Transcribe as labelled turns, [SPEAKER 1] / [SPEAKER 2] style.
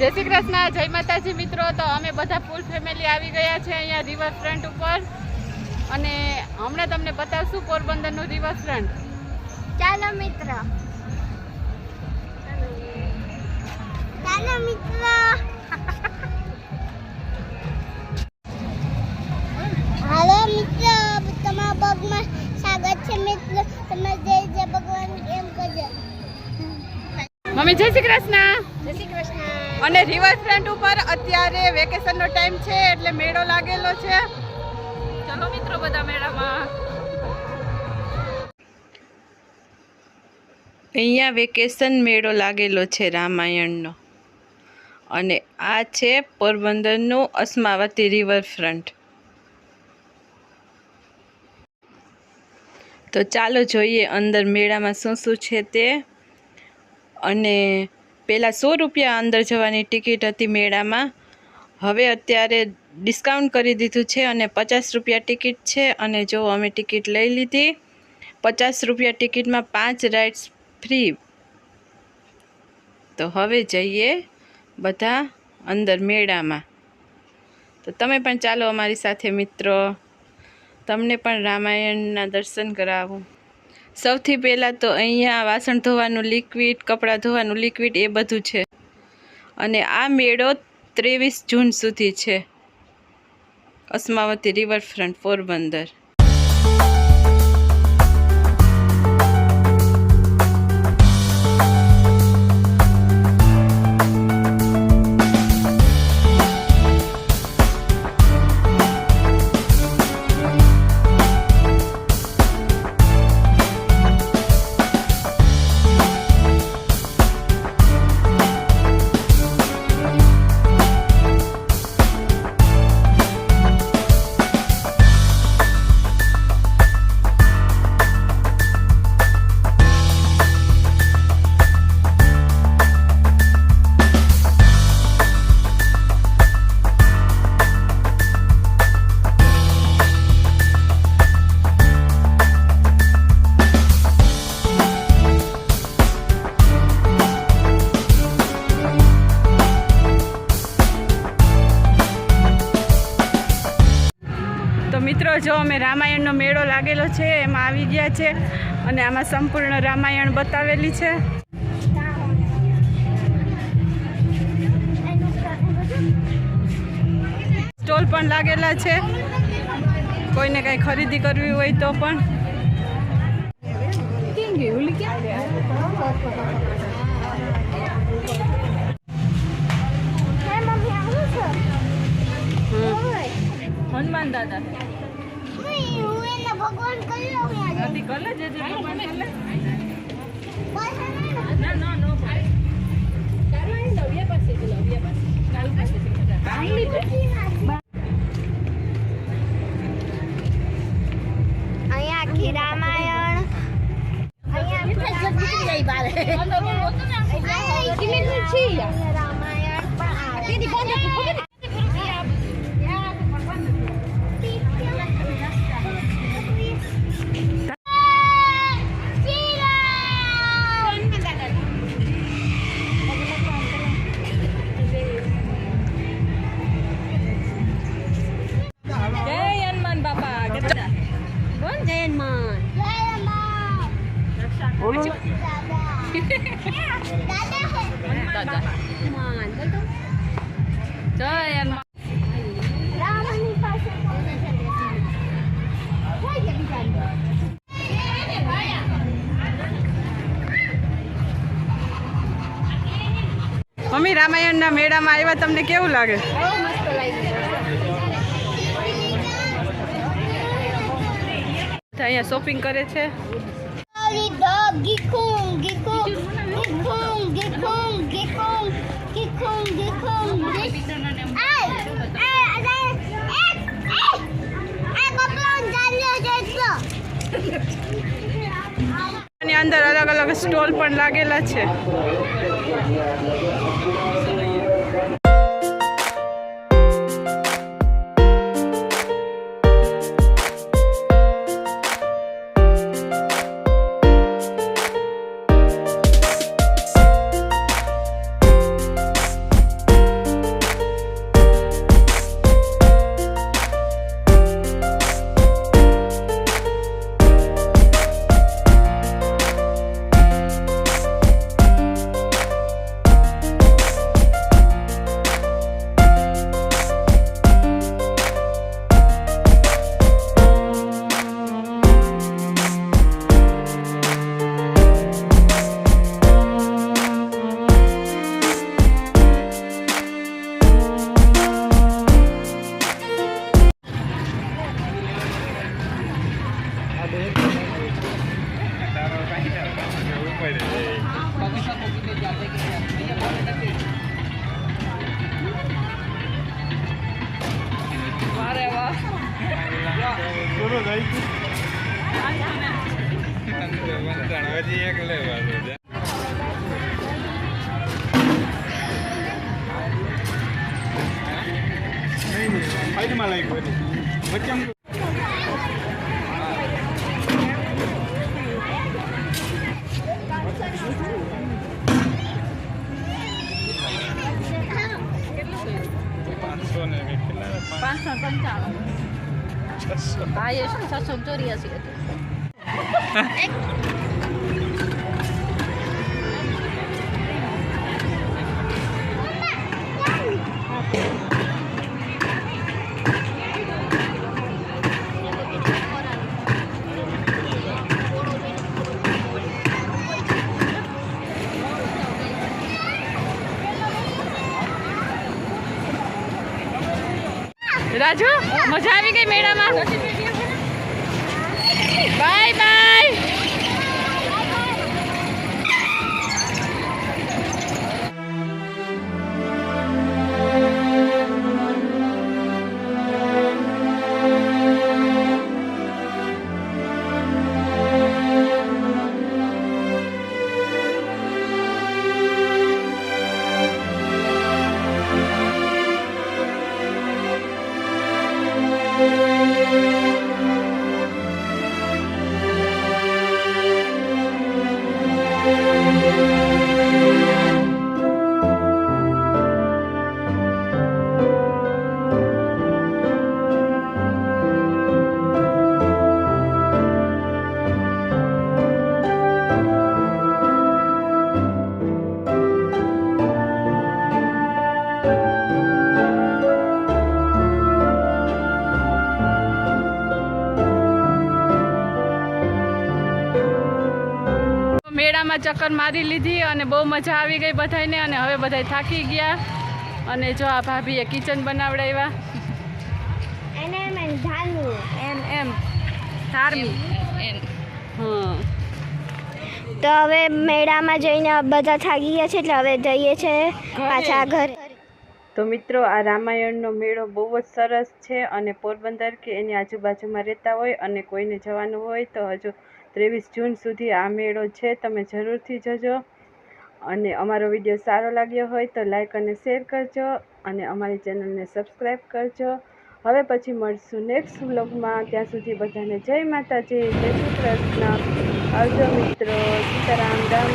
[SPEAKER 1] જય શ્રી કૃષ્ણ, જય માતાજી મિત્રો। તો અમે બધા ફૂલ ફેમિલી આવી ગયા છે અહીંયા રિવરફ્રન્ટ ઉપર અને હમણાં તમને બતાવશું પોરબંદરનું રિવરફ્રન્ટ।
[SPEAKER 2] ચાલો મિત્ર, ચાલો મિત્ર। હાલો મિત્ર, તમારા બ્લોગમાં સ્વાગત છે મિત્ર। તમે જય જય ભગવાન એમ કહેજો।
[SPEAKER 1] મમ્મી જય શ્રી કૃષ્ણ।
[SPEAKER 2] જય શ્રી કૃષ્ણ।
[SPEAKER 1] અને રિવરફ્રન્ટ ઉપર અત્યારે વેકેશનનો ટાઈમ છે એટલે મેળો લાગેલો છે। ચલો મિત્રો બધા મેળામાં। અહીંયા વેકેશન મેળો લાગેલો છે રામાયણનો અને આ છે પોરબંદરનું અસ્માવતી રિવરફ્રન્ટ। તો ચાલો જોઈએ અંદર મેળામાં શું શું છે તે। અને પહેલાં 100 રૂપિયા અંદર જવાની ટિકિટ હતી મેળામાં, હવે અત્યારે ડિસ્કાઉન્ટ કરી દીધું છે અને 50 રૂપિયા ટિકિટ છે। અને જો અમે ટિકિટ લઈ લીધી, 50 રૂપિયા ટિકિટમાં 5 રાઇડ્સ ફ્રી। તો હવે જઈએ બધા અંદર મેળામાં। તો તમે પણ ચાલો અમારી સાથે મિત્રો, તમને પણ રામાયણના દર્શન કરાવું। સૌથી પહેલાં તો અહીંયા વાસણ ધોવાનું લિક્વિડ, કપડાં ધોવાનું લિક્વિડ એ બધું છે। અને આ મેળો 23 જૂન સુધી છે, અસ્માવતી રિવરફ્રન્ટ પોરબંદર। મિત્રો જો અમે રામાયણનો મેળો લાગેલો છે એમાં આવી ગયા છે અને આમાં સંપૂર્ણ રામાયણ બતાવેલી છે। સ્ટોલ પણ લાગેલા છે, કોઈને કઈ ખરીદી કરવી હોય તો પણ। હનુમાન દાદા
[SPEAKER 2] ભગવાન કરી લો
[SPEAKER 1] નથી કલે જે ભગવાન કલે ના ના નો ભાઈ લવ્યા પાસે કાલ પાસે
[SPEAKER 2] અહીંયા આખી રામાયણ
[SPEAKER 1] મમ્મી રામાયણના મેળામાં આવ્યા, તમને કેવું લાગે? અહીંયા શોપિંગ કરે છે। અંદર અલગ અલગ સ્ટોલ પણ લાગેલા છે। રાજુ મજા આવી ગઈ મેળામાં? Bye bye. મેળામાં ચક્કર મારી લીધી અને બહુ મજા આવી ગઈ બધાને. અને હવે બધા થાકી ગયા. અને જો આ ભાભીએ કિચન બનાવડાવ્યા.
[SPEAKER 2] તો હવે મેળામાં જઈને બધા થાકી ગયા છે એટલે હવે જઈએ છે પાછા ઘરે.
[SPEAKER 1] તો મિત્રો, આ રામાયણનો મેળો બહુ જ સરસ છે. અને પોરબંદર કે એની આજુબાજુમાં રહેતા હોય અને કોઈને જવાનું હોય તો હજુ 23 જૂન સુધી આ મેળો છે. તમે જરૂરથી જજો. અને અમારો વિડીયો સારો લાગ્યો હોય તો લાઈક અને શેર કરજો. અને અમારી ચેનલને સબસ્ક્રાઈબ કરજો. હવે પછી મળશું નેક્સ્ટ વ્લોગમાં. ત્યાં સુધી બધાને જય માતાજી, જય શ્રી કૃષ્ણ. આવજો મિત્રો. સીતારામ રામ.